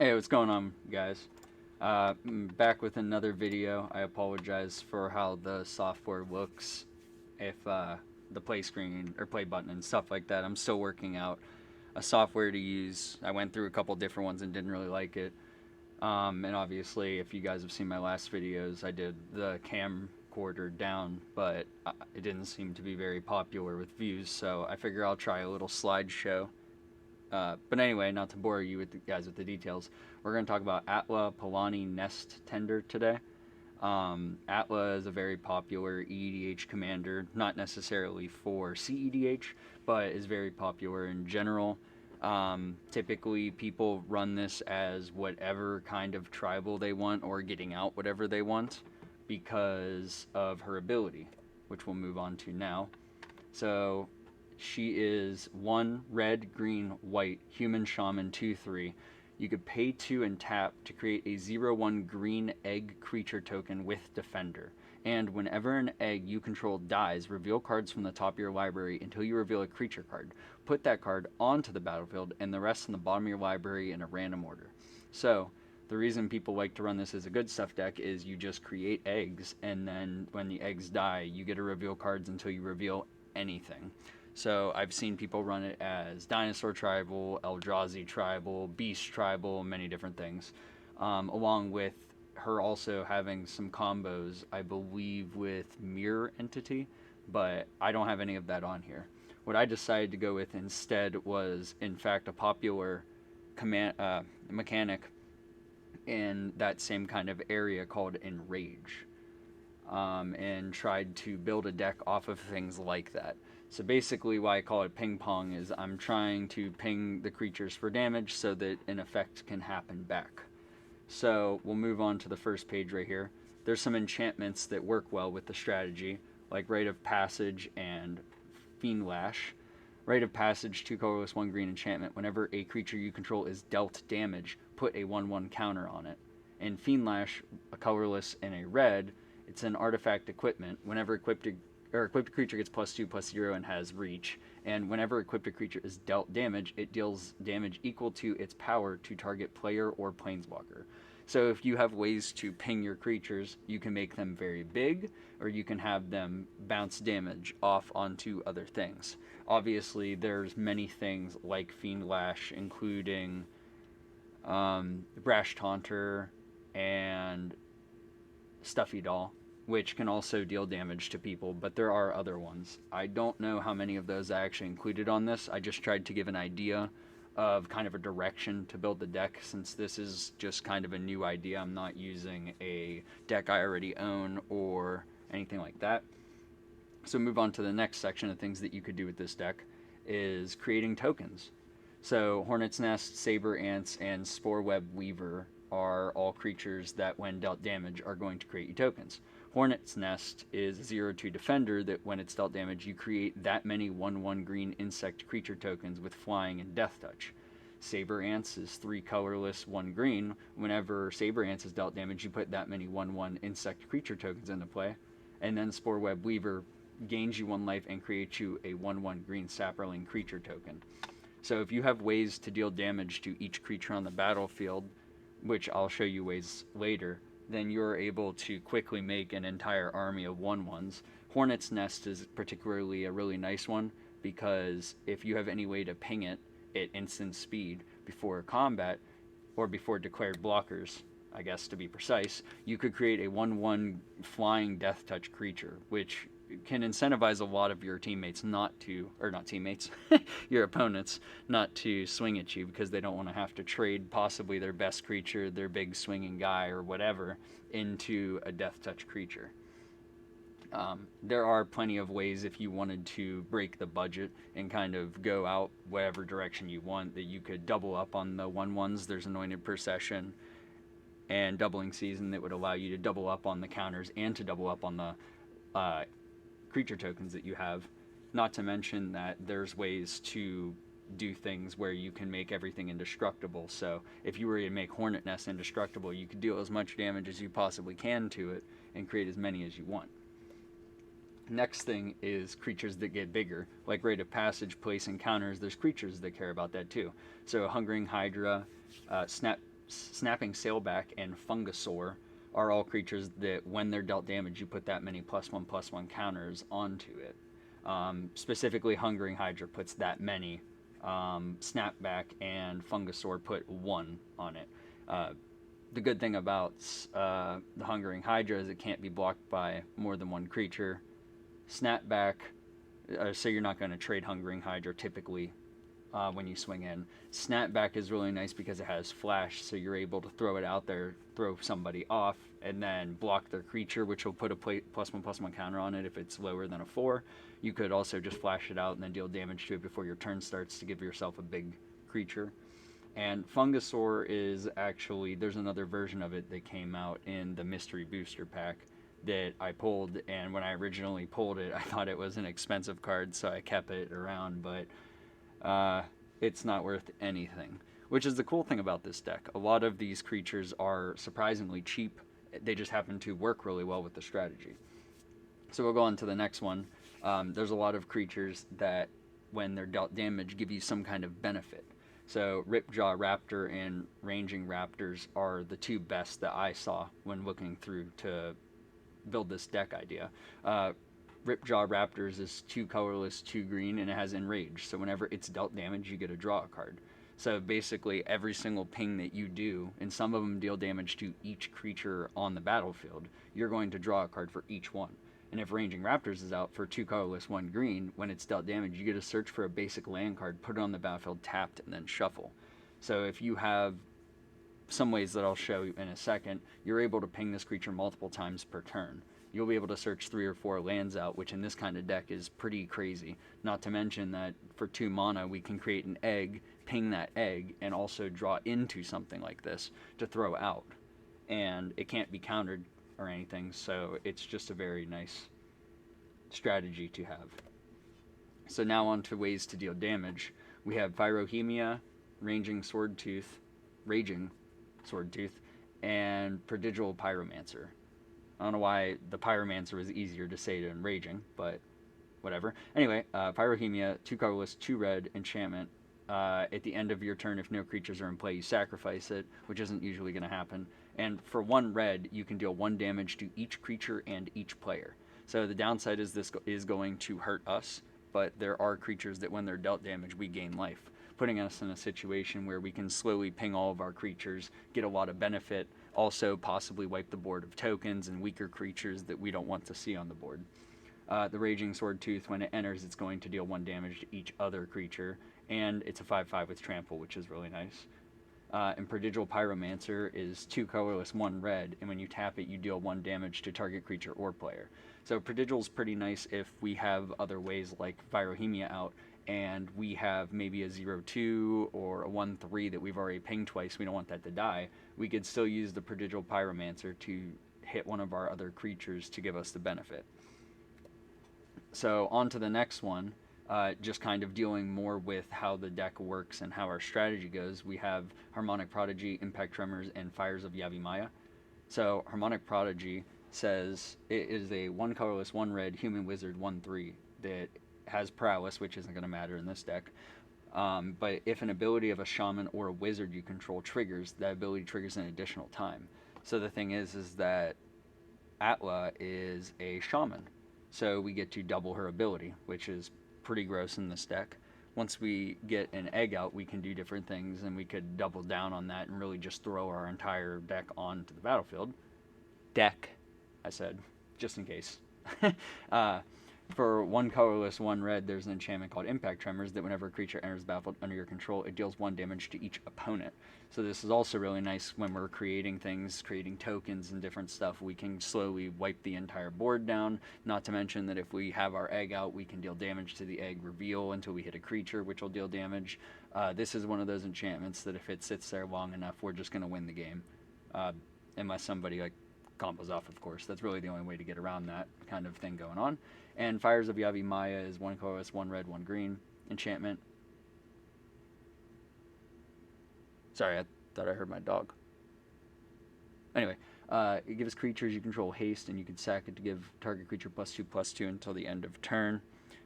Hey, what's going on, guys? Back with another video. I apologize for how the software looks, if the play screen or play button and stuff like that. I'm still working out a software to use. I went through a couple different ones and didn't really like it. And obviously, if you guys have seen my last videos, I did the camcorder down, but it didn't seem to be very popular with views, so I figure I'll try a little slideshow. But anyway, not to bore you with guys with the details, we're going to talk about Atla Palani Nest Tender today. Atla is a very popular EDH commander, not necessarily for CEDH, but is very popular in general. Typically, people run this as whatever kind of tribal they want or getting out whatever they want because of her ability, which we'll move on to now. So she is 1 red, green, white, human shaman 2/3. You could pay 2 and tap to create a 0/1 green egg creature token with Defender. And whenever an egg you control dies, reveal cards from the top of your library until you reveal a creature card. Put that card onto the battlefield and the rest in the bottom of your library in a random order. So, the reason people like to run this as a good stuff deck is you just create eggs, and then when the eggs die, you get to reveal cards until you reveal anything. So I've seen people run it as Dinosaur Tribal, Eldrazi Tribal, Beast Tribal, many different things. Along with her also having some combos, I believe, with Mirror Entity, but I don't have any of that on here. What I decided to go with instead was, in fact, a popular mechanic in that same kind of area called Enrage, and tried to build a deck off of things like that. So basically, why I call it ping pong is I'm trying to ping the creatures for damage so that an effect can happen back. So we'll move on to the first page right here. There's some enchantments that work well with the strategy, like Rite of Passage and Fiend Lash. Rite of Passage, 2 colorless, 1 green enchantment. Whenever a creature you control is dealt damage, put a 1/1 counter on it. And Fiend Lash, a colorless and a red, it's an artifact equipment. Whenever equipped creature gets +2/+0 and has reach, and whenever equipped creature is dealt damage, it deals damage equal to its power to target player or planeswalker. So if you have ways to ping your creatures, you can make them very big, or you can have them bounce damage off onto other things. Obviously, there's many things like Fiend Lash, including Brash Taunter and Stuffy Doll, which can also deal damage to people, but there are other ones. I don't know how many of those I actually included on this. I just tried to give an idea of kind of a direction to build the deck, since this is just kind of a new idea. I'm not using a deck I already own or anything like that. So move on to the next section of things that you could do with this deck is creating tokens. So Hornet's Nest, Saber Ants, and Sporeweb Weaver are all creatures that when dealt damage are going to create you tokens. Hornet's Nest is a 0/2 defender that when it's dealt damage, you create that many 1/1 green insect creature tokens with flying and death touch. Saber Ants is 3 colorless, 1 green. Whenever Saber Ants is dealt damage, you put that many 1/1 insect creature tokens into play. And then Sporeweb Weaver gains you 1 life and creates you a 1/1 green sapperling creature token. So if you have ways to deal damage to each creature on the battlefield, which I'll show you ways later, then you're able to quickly make an entire army of 1/1s. Hornet's Nest is particularly a really nice one, because if you have any way to ping it at instant speed before combat, or before declared blockers, I guess to be precise, you could create a 1/1 flying death touch creature, which can incentivize a lot of your teammates not to, or not teammates, your opponents, not to swing at you, because they don't want to have to trade possibly their best creature, their big swinging guy, or whatever, into a death touch creature. There are plenty of ways, if you wanted to break the budget and kind of go out whatever direction you want, that you could double up on the 1/1s. There's Anointed Procession and Doubling Season that would allow you to double up on the counters and to double up on the creature tokens that you have. Not to mention that there's ways to do things where you can make everything indestructible. So if you were to make Hornet Nest indestructible, you could deal as much damage as you possibly can to it and create as many as you want. Next thing is creatures that get bigger. Like Rite of Passage, place encounters, there's creatures that care about that too. So Hungering Hydra, Snapping Sailback and Fungasaur are all creatures that when they're dealt damage, you put that many +1/+1 counters onto it. Specifically, Hungering Hydra puts that many. Snapback and Fungasaur put 1 on it. The good thing about the Hungering Hydra is it can't be blocked by more than one creature. Snapback, so you're not going to trade Hungering Hydra typically when you swing in. Snapback is really nice because it has flash, so you're able to throw it out there, throw somebody off, and then block their creature, which will put a +1/+1 counter on it if it's lower than a 4. You could also just flash it out and then deal damage to it before your turn starts to give yourself a big creature. And Fungasaur is actually, there's another version of it that came out in the Mystery Booster Pack that I pulled, and when I originally pulled it, I thought it was an expensive card, so I kept it around, but it's not worth anything. Which is the cool thing about this deck. A lot of these creatures are surprisingly cheap. They just happen to work really well with the strategy. So we'll go on to the next one. There's a lot of creatures that, when they're dealt damage, give you some kind of benefit. So Ripjaw Raptor and Ranging Raptors are the two best that I saw when looking through to build this deck idea. Ripjaw Raptors is 2 colorless, 2 green, and it has Enrage. So whenever it's dealt damage, you get to draw a card. So basically, every single ping that you do, and some of them deal damage to each creature on the battlefield, you're going to draw a card for each one. And if Ranging Raptors is out for 2 colorless, 1 green, when it's dealt damage, you get to search for a basic land card, put it on the battlefield tapped, and then shuffle. So if you have some ways that I'll show you in a second, you're able to ping this creature multiple times per turn. You'll be able to search 3 or 4 lands out, which in this kind of deck is pretty crazy. Not to mention that for 2 mana, we can create an egg, ping that egg, and also draw into something like this to throw out. And it can't be countered or anything, so it's just a very nice strategy to have. So now on to ways to deal damage. We have Pyrohemia, Raging Swordtooth, and Prodigal Pyromancer. I don't know why the Pyromancer was easier to say than Raging, but whatever. Anyway, Pyrohemia, 2 colorless, 2 red, enchantment. At the end of your turn, if no creatures are in play, you sacrifice it, which isn't usually going to happen. And for 1 red, you can deal 1 damage to each creature and each player. So the downside is this is going to hurt us, but there are creatures that when they're dealt damage, we gain life, putting us in a situation where we can slowly ping all of our creatures, get a lot of benefit, also possibly wipe the board of tokens and weaker creatures that we don't want to see on the board. The Raging Swordtooth, when it enters, it's going to deal 1 damage to each other creature, and it's a 5/5 with Trample, which is really nice. And Prodigal Pyromancer is 2 colorless, 1 red, and when you tap it, you deal 1 damage to target creature or player. So Prodigal's pretty nice if we have other ways like Pyrohemia out, and we have maybe a 0/2 or a 1/3 that we've already pinged twice, we don't want that to die. We could still use the Prodigal Pyromancer to hit one of our other creatures to give us the benefit. So on to the next one, just kind of dealing more with how the deck works and how our strategy goes. We have Harmonic Prodigy, Impact Tremors, and Fires of Yavimaya. So Harmonic Prodigy says it is a 1 colorless, 1 red human wizard 1/3 that has prowess, which isn't going to matter in this deck. But if an ability of a shaman or a wizard you control triggers, that ability triggers an additional time. So the thing is that Atla is a shaman. So we get to double her ability, which is pretty gross in this deck. Once we get an egg out, we can do different things, and we could double down on that and really just throw our entire deck onto the battlefield. Deck, I said, just in case. For 1 colorless, 1 red, there's an enchantment called Impact Tremors that whenever a creature enters the battlefield under your control, it deals 1 damage to each opponent. So this is also really nice when we're creating things, creating tokens and different stuff. We can slowly wipe the entire board down, not to mention that if we have our egg out, we can deal damage to the egg reveal until we hit a creature, which will deal damage. This is one of those enchantments that if it sits there long enough, we're just going to win the game. Unless somebody like combos off, of course. That's really the only way to get around that kind of thing going on. And Fires of Yavimaya is 1 colorless, 1 red, 1 green enchantment. Sorry, I thought I heard my dog. Anyway, it gives creatures you control haste, and you can sack it to give target creature +2/+2 until the end of turn.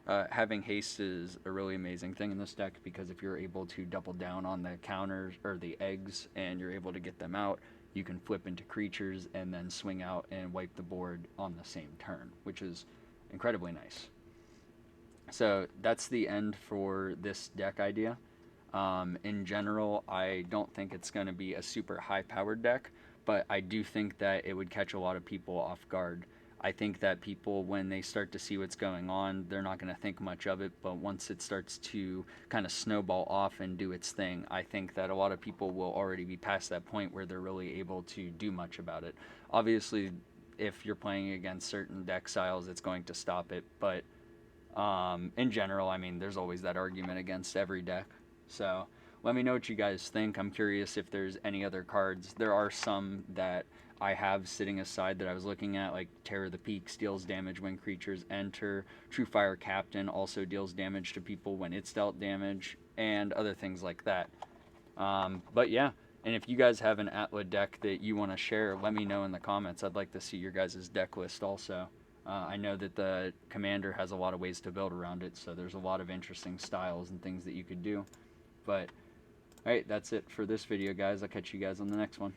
Having haste is a really amazing thing in this deck because if you're able to double down on the counters or the eggs and you're able to get them out, you can flip into creatures and then swing out and wipe the board on the same turn, which is incredibly nice. So that's the end for this deck idea. In general, I don't think it's going to be a super high powered deck, but I do think that it would catch a lot of people off guard. I think that people, when they start to see what's going on, they're not going to think much of it, but once it starts to kind of snowball off and do its thing, I think that a lot of people will already be past that point where they're really able to do much about it. Obviously, if you're playing against certain deck styles, it's going to stop it, but in general, I mean, there's always that argument against every deck. So let me know what you guys think. I'm curious if there's any other cards. There are some that I have sitting aside that I was looking at, like Terror of the Peaks deals damage when creatures enter. True Fire Captain also deals damage to people when it's dealt damage, and other things like that. But yeah, and if you guys have an Atla deck that you want to share, let me know in the comments. I'd like to see your guys' deck list also. I know that the Commander has a lot of ways to build around it, so there's a lot of interesting styles and things that you could do. But, alright, that's it for this video, guys. I'll catch you guys on the next one.